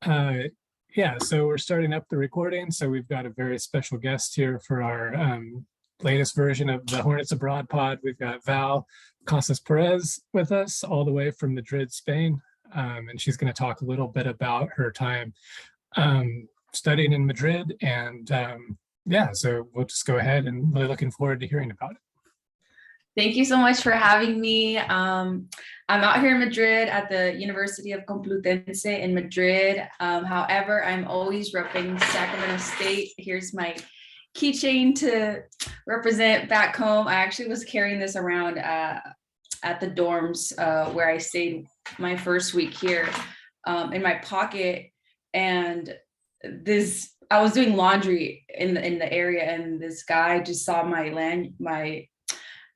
Uh, yeah, so we're starting up the recording. So we've got a very special guest here for our latest version of the Hornets Abroad pod. We've got Val Casas-Perez with us all the way from Madrid, Spain. And she's going to talk a little bit about her time studying in Madrid. And yeah, so we'll just go ahead and really looking forward to hearing about it. Thank you so much for having me. I'm out here in Madrid at the University of Complutense in Madrid. However, I'm always repping Sacramento State. Here's my keychain to represent back home. I actually was carrying this around at the dorms where I stayed my first week here in my pocket. And I was doing laundry in the area, and this guy just saw my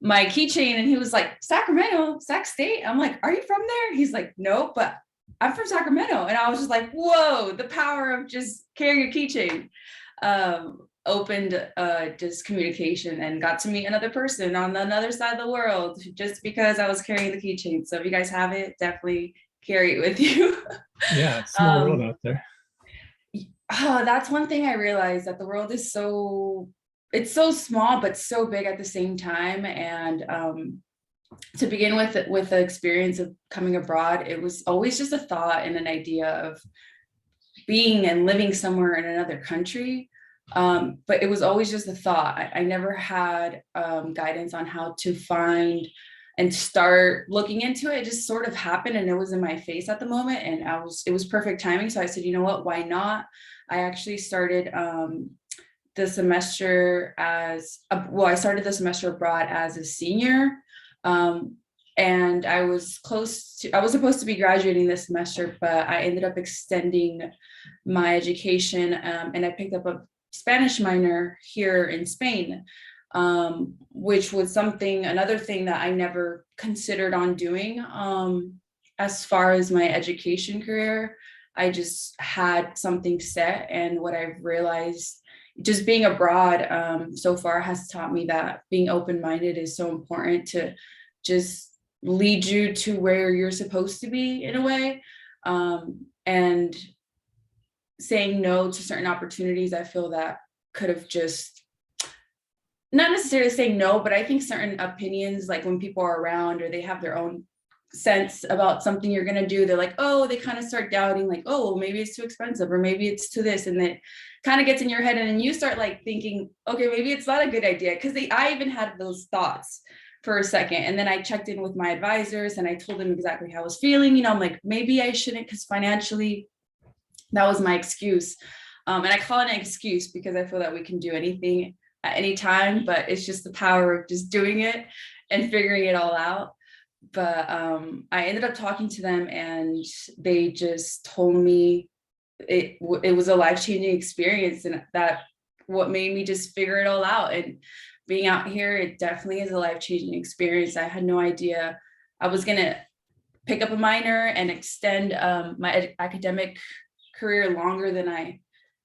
keychain, and he was like, Sacramento, Sac State. I'm like, are you from there? He's like, no, but I'm from Sacramento. And I was just like, whoa, the power of just carrying a keychain opened just communication, and got to meet another person on another side of the world just because I was carrying the keychain. So if you guys have it, definitely carry it with you. Yeah, small world out there. Oh, that's one thing I realized, that the world is it's so small but so big at the same time. And to begin with the experience of coming abroad, it was always just a thought and an idea of being and living somewhere in another country, but it was always just a thought. I never had guidance on how to find and start looking into it. It just sort of happened, and it was in my face at the moment, and it was perfect timing. So I said, you know what, why not? I actually started the semester I started the semester abroad as a senior, and I was supposed to be graduating this semester, but I ended up extending my education, and I picked up a Spanish minor here in Spain, which was another thing that I never considered on doing. As far as my education career, I just had something set, and what I've realized just being abroad so far has taught me that being open-minded is so important to just lead you to where you're supposed to be in a way. And saying no to certain opportunities, I feel that could have just, not necessarily saying no, but I think certain opinions, like when people are around or they have their own sense about something you're going to do, they're like, oh, they kind of start doubting, like, oh, maybe it's too expensive, or maybe it's too this, and then kind of gets in your head, and then you start like thinking, okay, maybe it's not a good idea. Because I even had those thoughts for a second, and then I checked in with my advisors and I told them exactly how I was feeling. I'm like, maybe I shouldn't, because financially that was my excuse. And I call it an excuse because I feel that we can do anything at any time, but it's just the power of just doing it and figuring it all out. But I ended up talking to them, and they just told me it was a life-changing experience, and that what made me just figure it all out. And being out here, it definitely is a life-changing experience. I had no idea I was gonna pick up a minor and extend my academic career longer than I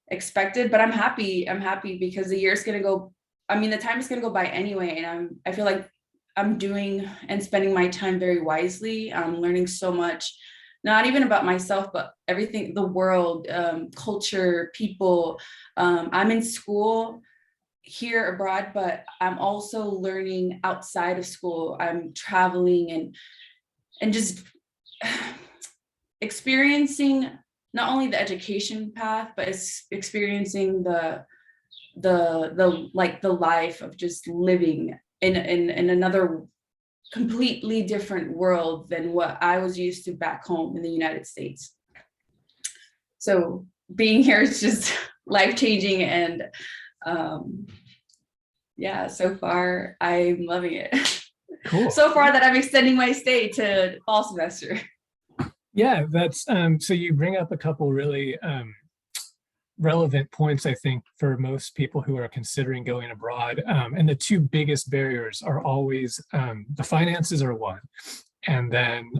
expected, but I'm happy because the year's gonna go, the time is gonna go by anyway, and I feel like I'm doing and spending my time very wisely. I'm learning so much, not even about myself, but everything, the world, culture, people. I'm in school here abroad, but I'm also learning outside of school. I'm traveling and just experiencing not only the education path, but it's experiencing the life of just living in another completely different world than what I was used to back home in the United States. So being here is just life-changing, and yeah, so far I'm loving it. Cool. So far that I'm extending my stay to fall semester. Yeah, that's so you bring up a couple really relevant points, I think, for most people who are considering going abroad. And the two biggest barriers are always the finances are one. And then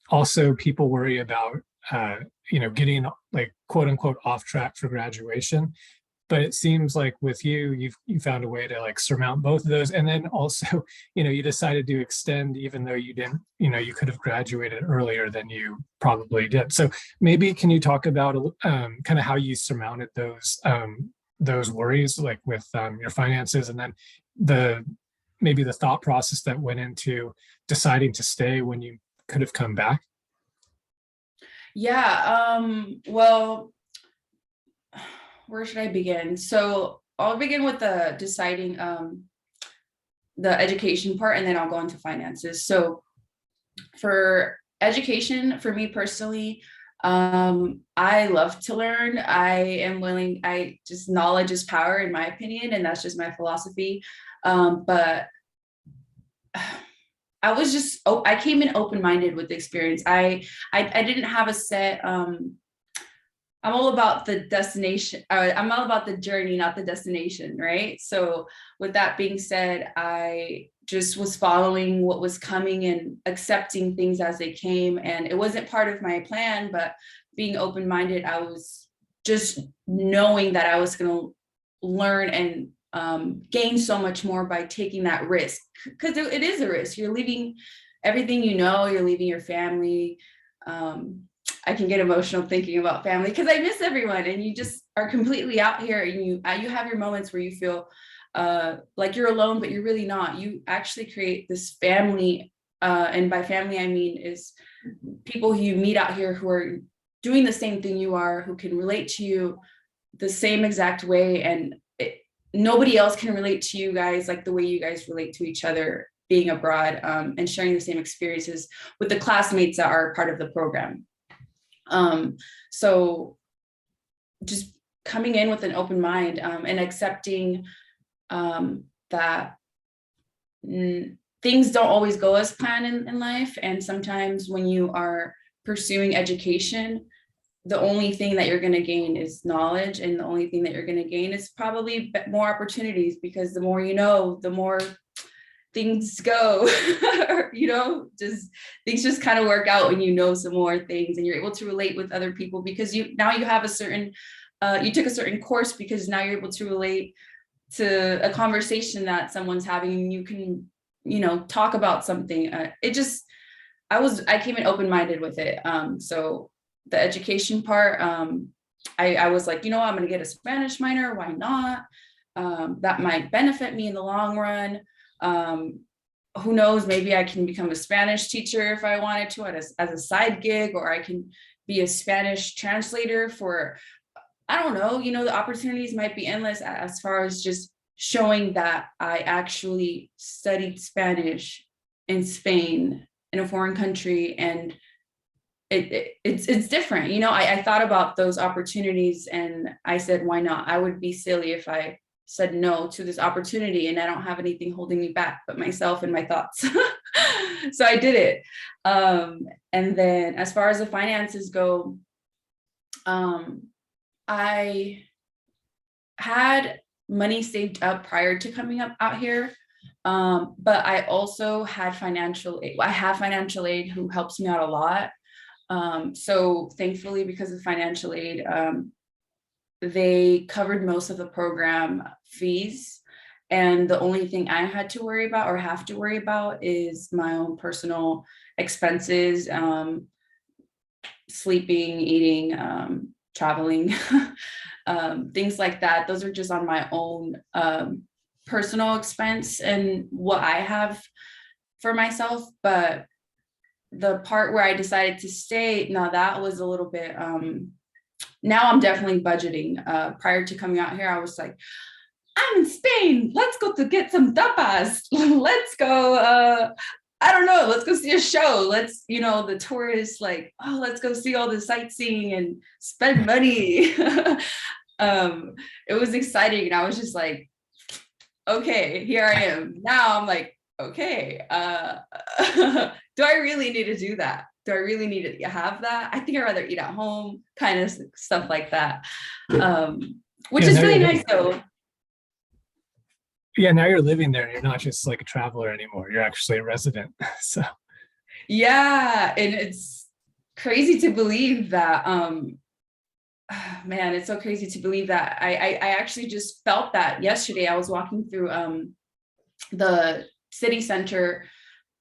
also people worry about, getting like quote unquote off track for graduation. but it seems like with you, you found a way to like surmount both of those. And then also, you decided to extend even though you didn't, you could have graduated earlier than you probably did. So maybe can you talk about kind of how you surmounted those worries, like with your finances, and then maybe the thought process that went into deciding to stay when you could have come back? Yeah, well, where should I begin? So I'll begin with the deciding the education part, and then I'll go into finances. So for education, for me personally, I love to learn. Knowledge is power, in my opinion, and that's just my philosophy. But I came in open-minded with the experience. I didn't have a set, I'm all about the destination. I'm all about the journey, not the destination, right? So with that being said, I just was following what was coming and accepting things as they came. And it wasn't part of my plan, but being open-minded, I was just knowing that I was going to learn and gain so much more by taking that risk, because it is a risk. You're leaving everything, you're leaving your family. I can get emotional thinking about family because I miss everyone, and you just are completely out here, and you have your moments where you feel like you're alone, but you're really not. You actually create this family, and by family I mean is people who you meet out here who are doing the same thing you are, who can relate to you the same exact way, and nobody else can relate to you guys like the way you guys relate to each other being abroad, and sharing the same experiences with the classmates that are part of the program. So just coming in with an open mind, and accepting that things don't always go as planned in life. And sometimes when you are pursuing education, the only thing that you're going to gain is knowledge, and the only thing that you're going to gain is probably more opportunities, because the more you know, the more things go, just things just kind of work out when you know some more things, and you're able to relate with other people, because you have a certain, you took a certain course, because now you're able to relate to a conversation that someone's having, and you can, talk about something. I came in open-minded with it. So the education part, I was like, I'm going to get a Spanish minor. Why not? That might benefit me in the long run. Who knows, maybe I can become a Spanish teacher if I wanted to as a side gig, or I can be a Spanish translator for, I don't know, the opportunities might be endless as far as just showing that I actually studied Spanish in Spain, in a foreign country, and it's different. I thought about those opportunities, and I said, why not? I would be silly if I said no to this opportunity, and I don't have anything holding me back but myself and my thoughts. So I did it. And then as far as the finances go, I had money saved up prior to coming up out here. But I also had financial aid. I have financial aid who helps me out a lot. So thankfully, because of financial aid, they covered most of the program fees. And the only thing I had to worry about, or have to worry about, is my own personal expenses, sleeping, eating, traveling, things like that. Those are just on my own personal expense and what I have for myself. But the part where I decided to stay, now that was a little bit, now I'm definitely budgeting. Prior to coming out here, I was like, I'm in Spain. Let's go to get some tapas. Let's go. I don't know. Let's go see a show. Let's, the tourists like, oh, let's go see all the sightseeing and spend money. It was exciting. And I was just like, okay, here I am. Now I'm like, okay, do I really need to do that? Do I really need to have that? I think I'd rather eat at home, kind of stuff like that. Which is really nice though. Yeah, now you're living there. You're not just like a traveler anymore. You're actually a resident. So yeah, and it's crazy to believe that man, it's so crazy to believe that. I actually just felt that yesterday. I was walking through the city center,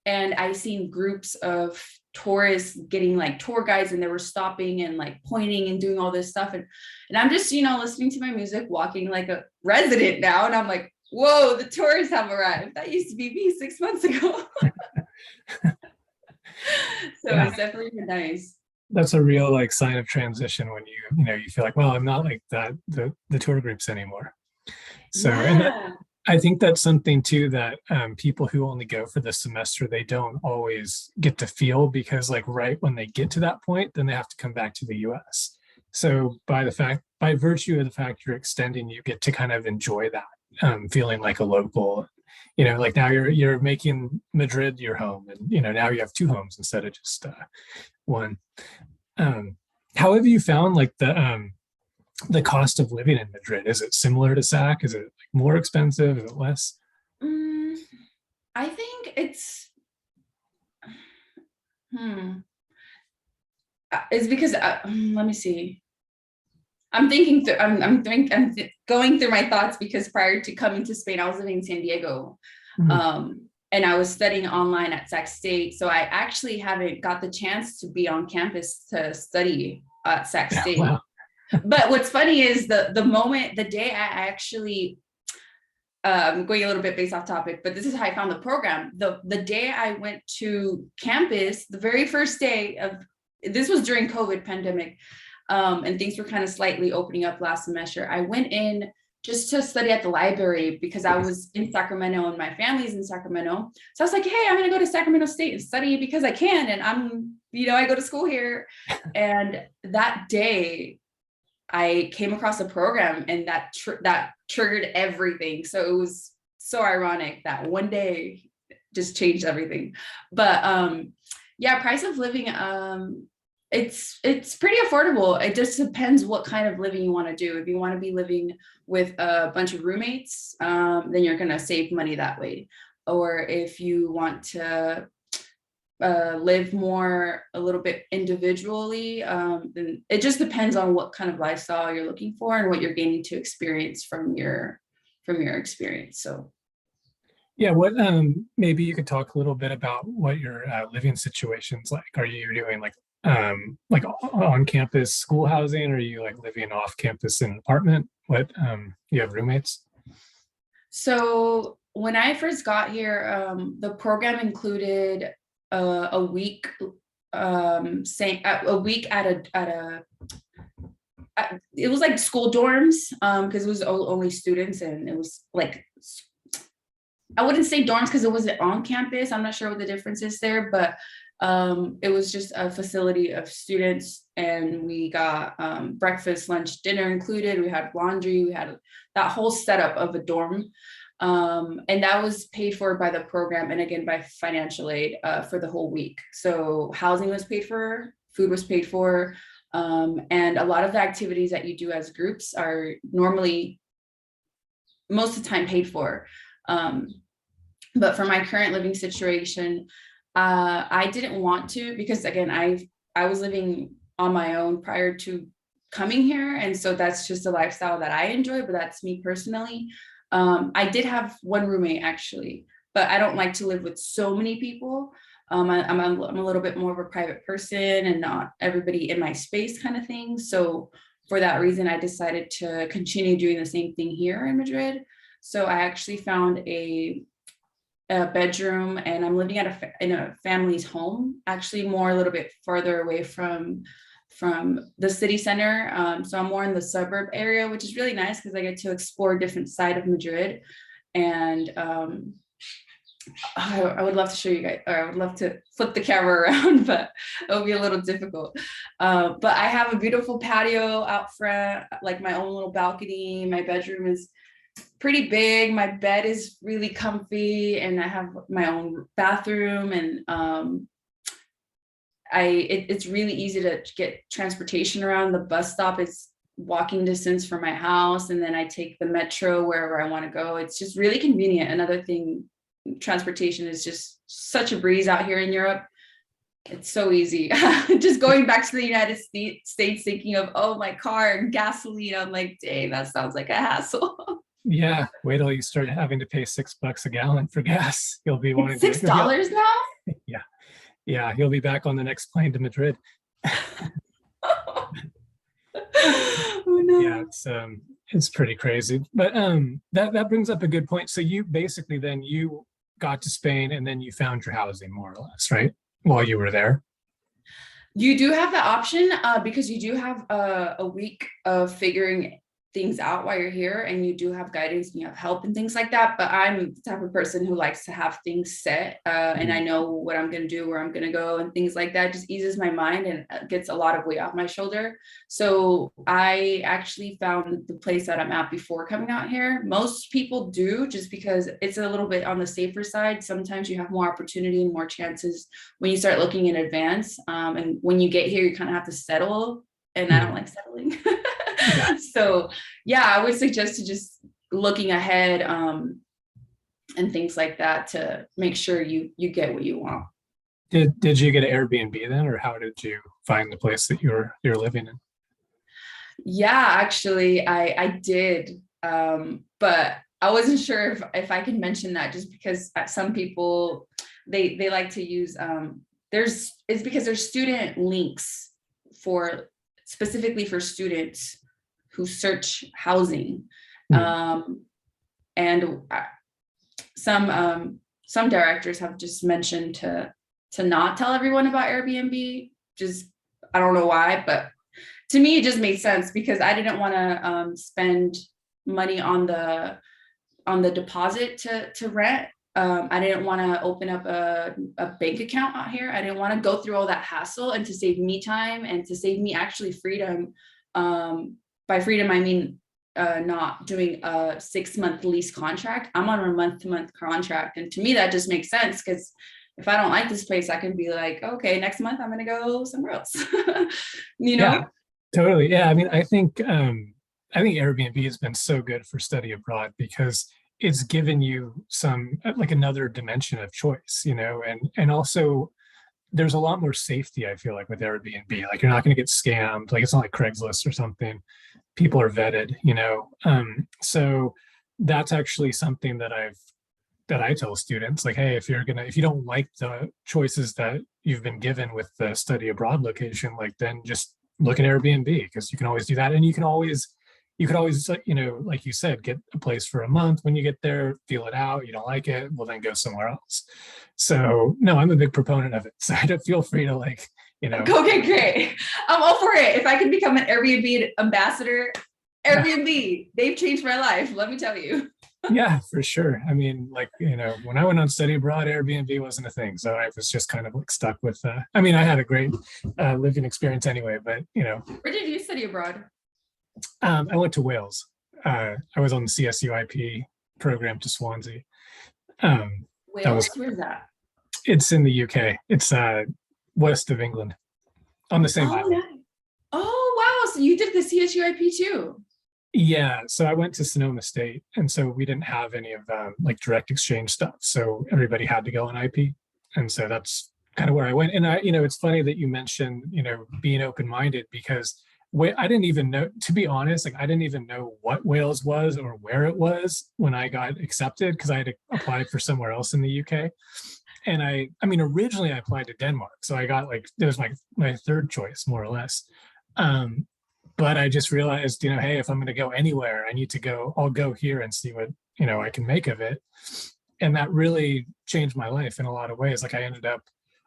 and I seen groups of tourists getting like tour guides, and they were stopping and like pointing and doing all this stuff. And I'm just, listening to my music, walking like a resident now. And I'm like, whoa, the tourists have arrived. That used to be me 6 months ago. So Yeah. it's definitely been nice. That's a real like sign of transition when you feel like, well, I'm not like that, the tour groups anymore. So, and Yeah. I think that's something too that people who only go for the semester, they don't always get to feel, because like right when they get to that point, then they have to come back to the US. So by virtue of the fact you're extending, you get to kind of enjoy that, feeling like a local. Like now you're making Madrid your home, and now you have two homes instead of just one. How have you found like the cost of living in Madrid? Is it similar to SAC? Is it like more expensive? Is it less? I think it's it's because let me see. I'm thinking through. Going through my thoughts, because prior to coming to Spain, I was living in San Diego, and I was studying online at Sac State. So I actually haven't got the chance to be on campus to study at Sac State. Wow. But what's funny is the day I actually, going a little bit based off topic, but this is how I found the program. The day I went to campus, the very first day this was during COVID pandemic, and things were kind of slightly opening up last semester. I went in just to study at the library because I was in Sacramento and my family's in Sacramento. So I was like, hey, I'm going to go to Sacramento State and study because I can. And I go to school here. And that day I came across a program, and that triggered everything. So it was so ironic that one day just changed everything. But price of living, it's pretty affordable. It just depends what kind of living you want to do. If you want to be living with a bunch of roommates, then you're going to save money that way. Or if you want to live more a little bit individually, then it just depends on what kind of lifestyle you're looking for and what you're gaining to experience from your experience. So yeah, what maybe you could talk a little bit about what your living situation's like. Are you doing like on campus school housing, or are you like living off campus in an apartment? What you have roommates? So when I first got here, the program included a week it was like school dorms, because it was only students, and it was like, I wouldn't say dorms because it wasn't on campus. I'm not sure what the difference is there, but it was just a facility of students, and we got breakfast, lunch, dinner included. We had laundry. We had that whole setup of a dorm. And that was paid for by the program, and again by financial aid, for the whole week. So housing was paid for, food was paid for, and a lot of the activities that you do as groups are normally most of the time paid for. But for my current living situation, I didn't want to, because again, I was living on my own prior to coming here, and so that's just a lifestyle that I enjoy, but that's me personally. I did have one roommate actually, but I don't like to live with so many people. I'm a little bit more of a private person and not everybody in my space kind of thing. So for that reason, I decided to continue doing the same thing here in Madrid. So I actually found a bedroom, and I'm living in a family's home, actually more a little bit farther away from the city center. So I'm more in the suburb area, which is really nice because I get to explore a different side of Madrid. And I would love to show you guys, or I would love to flip the camera around, but it'll be a little difficult. But I have a beautiful patio out front, like my own little balcony. My bedroom is pretty big. My bed is really comfy, and I have my own bathroom, and it's really easy to get transportation around. The bus stop is walking distance from my house, and then I take the metro wherever I want to go. It's just really convenient. Another thing, transportation is just such a breeze out here in Europe. It's so easy. Just going back to the United States thinking of, oh, my car and gasoline. I'm like, dang, that sounds like a hassle. Yeah, wait till you start having to pay $6 a gallon for gas. You'll be wanting It's to. $6 now? Yeah, yeah, you'll be back on the next plane to Madrid. Oh no. Yeah, it's pretty crazy. But that brings up a good point. So you basically then you got to Spain and then you found your housing more or less, right? While you were there. You do have the option because you do have a week of figuring things out while you're here, and you do have guidance and you have help and things like that. But I'm the type of person who likes to have things set and I know what I'm going to do, where I'm going to go and things like that. It just eases my mind and gets a lot of weight off my shoulder. So I actually found the place that I'm at before coming out here. Most people do, just because it's a little bit on the safer side. Sometimes you have more opportunity and more chances when you start looking in advance. And when you get here, you kind of have to settle, and I don't like settling. Yeah. So yeah, I would suggest to just looking ahead and things like that to make sure you get what you want. Did you get an Airbnb then, or how did you find the place that you're living in? Yeah, actually, I did, but I wasn't sure if I could mention that, just because some people they like to use it's because there's student links for specifically for students who search housing. And some directors have just mentioned to not tell everyone about Airbnb. Just, I don't know why, but to me, it just made sense because I didn't want to spend money on the deposit to rent. I didn't want to open up a bank account out here. I didn't want to go through all that hassle, and to save me time and to save me actually freedom. By freedom, I mean not doing a 6-month lease contract. I'm on a month-to-month contract. And to me, that just makes sense, because if I don't like this place, I can be like, okay, next month I'm going to go somewhere else. Yeah, totally. Yeah. I mean, I think Airbnb has been so good for study abroad because it's given you some like another dimension of choice, and also there's a lot more safety, I feel like, with Airbnb. Like, you're not going to get scammed. Like, it's not like Craigslist or something. People are vetted, so that's actually something that I tell students, like, hey, if you don't like the choices that you've been given with the study abroad location, like, then just look at Airbnb, because you can always do that. And you could always, like you said, get a place for a month. When you get there, feel it out. You don't like it, well, then go somewhere else. So no, I'm a big proponent of it. So I don't feel free to Okay, great. I'm all for it. If I can become an Airbnb ambassador, Airbnb, they've changed my life, let me tell you. Yeah, for sure. I mean, like, when I went on study abroad, Airbnb wasn't a thing. So I was just kind of like stuck with, I mean, I had a great living experience anyway, but, Where did you study abroad? I went to Wales. I was on the CSUIP program to Swansea. Wales? Where's that? It's in the UK. It's west of England, on the same island. Nice. Oh, wow. So you did the CSUIP too? Yeah. So I went to Sonoma State, and so we didn't have any of like direct exchange stuff. So everybody had to go on IP. And so that's kind of where I went. And it's funny that you mentioned, being open-minded, because I didn't even know, to be honest, like, I didn't even know what Wales was or where it was when I got accepted, because I had applied for somewhere else in the UK. And I mean, originally I applied to Denmark. So I got it was my third choice, more or less. But I just realized, hey, if I'm going to go anywhere, I'll go here and see what, I can make of it. And that really changed my life in a lot of ways. Like, I ended up,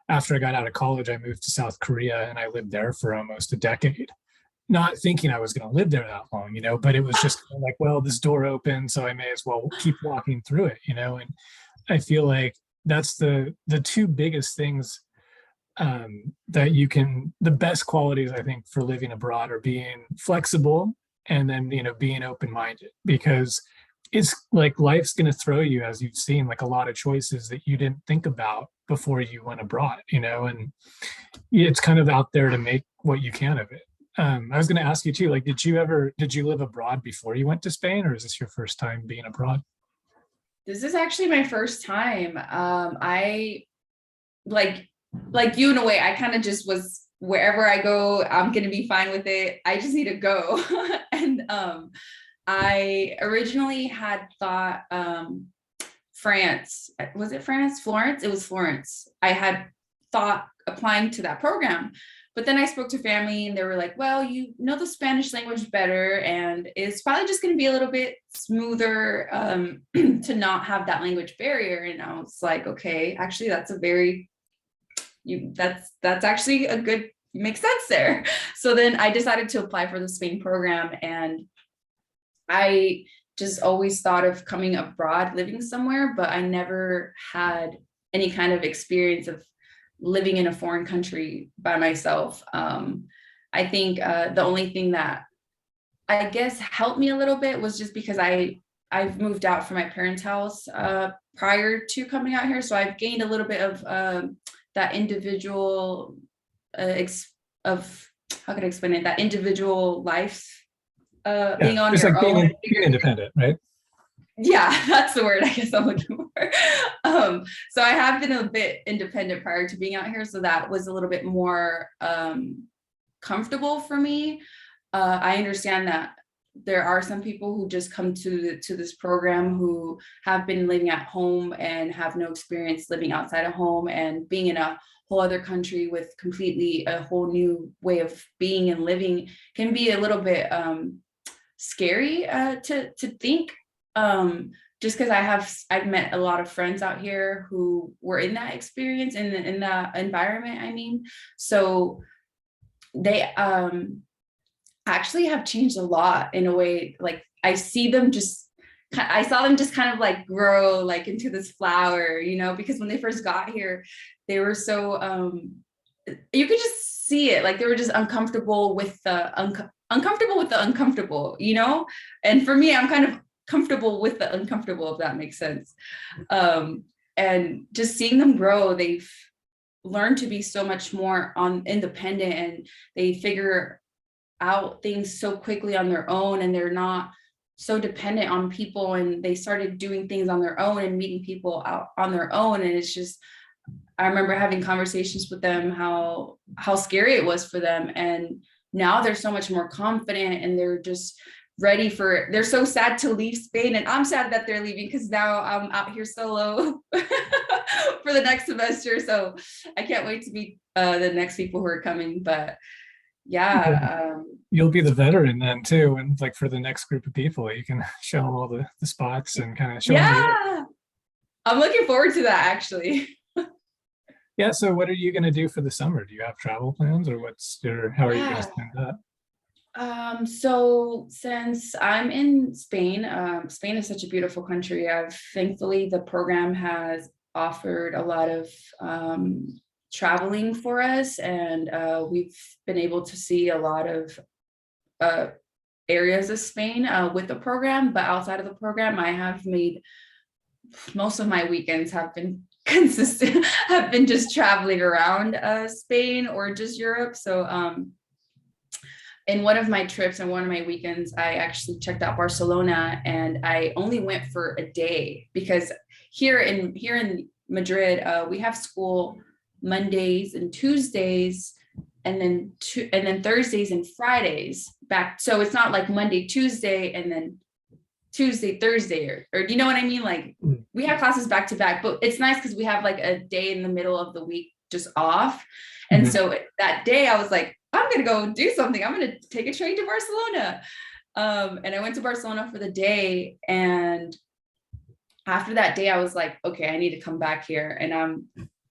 after I got out of college, I moved to South Korea, and I lived there for almost a decade, not thinking I was going to live there that long, but it was just kind of like, well, this door opened, so I may as well keep walking through it, and I feel like that's the two biggest things that the best qualities, I think, for living abroad are being flexible, and then, being open-minded, because it's like life's going to throw you, as you've seen, like a lot of choices that you didn't think about before you went abroad, and it's kind of out there to make what you can of it. I was going to ask you too, like, did you live abroad before you went to Spain, or is this your first time being abroad? This is actually my first time. I like like you in a way, I kind of just was wherever I go, I'm gonna be fine with it. I just need to go. And I originally had thought France. Was it France? Florence? It was Florence. I had thought applying to that program. But then I spoke to family and they were like, well, you know the Spanish language better, and it's probably just going to be a little bit smoother to not have that language barrier. And I was like, okay, actually, that's actually a good, makes sense there. So then I decided to apply for the Spain program, and I just always thought of coming abroad, living somewhere, but I never had any kind of experience of living in a foreign country by myself. I think the only thing that I guess helped me a little bit was just because I've moved out from my parents' house prior to coming out here. So I've gained a little bit of that individual how can I explain it? That individual life being on just your like own. being independent, right? Yeah, that's the word I guess I'm looking for. So I have been a bit independent prior to being out here. So that was a little bit more comfortable for me. I understand that there are some people who just come to this program who have been living at home and have no experience living outside of home, and being in a whole other country with completely a whole new way of being and living can be a little bit scary to think. Just because I've met a lot of friends out here who were in that experience in that environment. I mean, so they actually have changed a lot in a way. Like I saw them just kind of like grow like into this flower, you know, because when they first got here, they were so you could just see it, like they were just uncomfortable with the uncomfortable, you know. And for me, I'm kind of comfortable with the uncomfortable, if that makes sense. And just seeing them grow, they've learned to be so much more independent, and they figure out things so quickly on their own, and they're not so dependent on people, and they started doing things on their own and meeting people out on their own. And it's just, I remember having conversations with them how scary it was for them, and now they're so much more confident, and they're just they're so sad to leave Spain, and I'm sad that they're leaving because now I'm out here solo for the next semester. So I can't wait to meet the next people who are coming. But yeah, you'll be the veteran then too, and like for the next group of people, you can show them all the spots and kind of show them. Yeah, I'm looking forward to that actually. Yeah. So what are you going to do for the summer? Do you have travel plans, or how are you going to spend that? So since I'm in Spain, Spain is such a beautiful country. Thankfully, the program has offered a lot of traveling for us, and we've been able to see a lot of areas of Spain with the program. But outside of the program, I have made most of my weekends have been consistent, have been just traveling around Spain or just Europe. So in one of my trips and one of my weekends, I actually checked out Barcelona, and I only went for a day because here in Madrid, we have school Mondays and Tuesdays, and then Thursdays and Fridays back. So it's not like Monday, Tuesday, and then Tuesday, Thursday, or do you know what I mean? Like we have classes back to back, but it's nice because we have like a day in the middle of the week just off. And so that day I was like, I'm going to go do something. I'm going to take a train to Barcelona. And I went to Barcelona for the day. And after that day, I was like, okay, I need to come back here. And I'm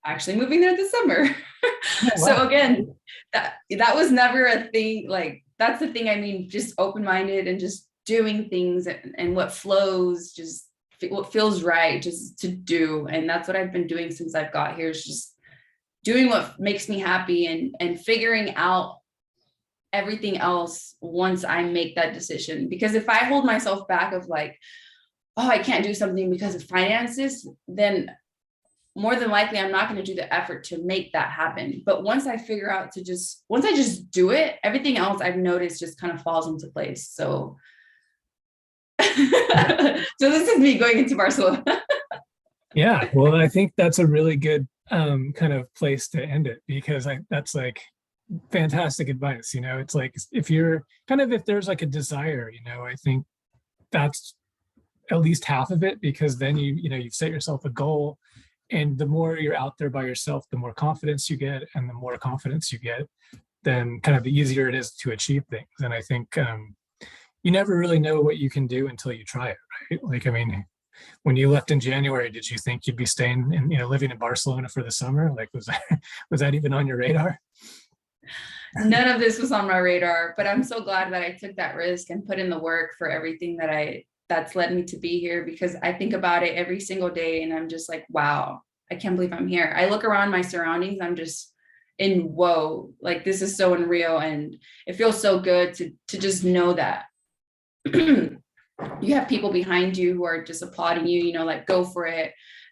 actually moving there this summer. Oh, wow. So again, that was never a thing. Like, that's the thing. I mean, just open-minded and just doing things and what flows, just what feels right, just to do. And that's what I've been doing since I've got here, is just doing what makes me happy and figuring out everything else once I make that decision. Because if I hold myself back of like, oh, I can't do something because of finances, then more than likely I'm not going to do the effort to make that happen. But once I figure out once I just do it, everything else I've noticed just kind of falls into place. So, so this is me going into Barcelona. Yeah, well, I think that's a really good kind of place to end it, because that's like fantastic advice. It's like if you're kind of, if there's like a desire, I think that's at least half of it, because then you've set yourself a goal, and the more you're out there by yourself, the more confidence you get, and the more confidence you get, then kind of the easier it is to achieve things. And I think you never really know what you can do until you try it, right? Like, I mean, when you left in January, did you think you'd be staying and living in Barcelona for the summer? Like, was that even on your radar? None of this was on my radar, but I'm so glad that I took that risk and put in the work for everything that's led me to be here, because I think about it every single day and I'm just like, wow, I can't believe I'm here. I look around my surroundings, I'm just in whoa, like this is so unreal, and it feels so good to just know that you have people behind you who are just applauding you, like go for it.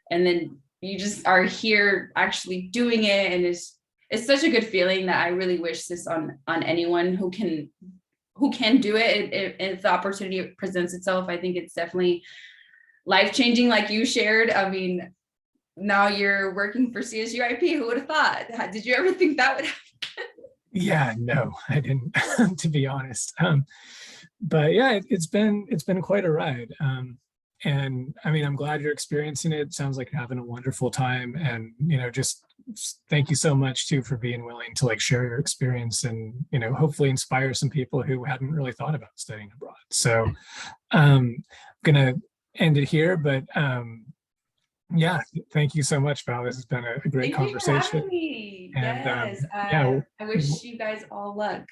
And then you just are here actually doing it. And it's such a good feeling that I really wish this on anyone who can do it. If the opportunity presents itself, I think it's definitely life-changing, like you shared. I mean, now you're working for CSUIP. Who would have thought? Did you ever think that would happen? Yeah, no, I didn't, to be honest. But yeah, it's been quite a ride. And I mean, I'm glad you're experiencing it. It sounds like you're having a wonderful time. And, just thank you so much too for being willing to like share your experience and, hopefully inspire some people who hadn't really thought about studying abroad. So I'm gonna end it here, but yeah, thank you so much, Val. This has been a great Thank you for having conversation. me. And Yes, yeah, I wish you guys all luck.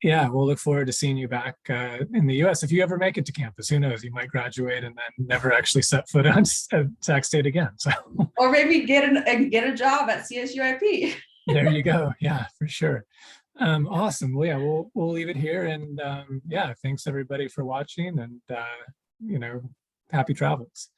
yeah, we'll look forward to seeing you back in the US. If you ever make it to campus, who knows? You might graduate and then never actually set foot on Sac State again. So, Or maybe get a job at CSUIP. there you go. Yeah, for sure. Awesome. Well, yeah, we'll leave it here. And yeah, thanks everybody for watching, and happy travels.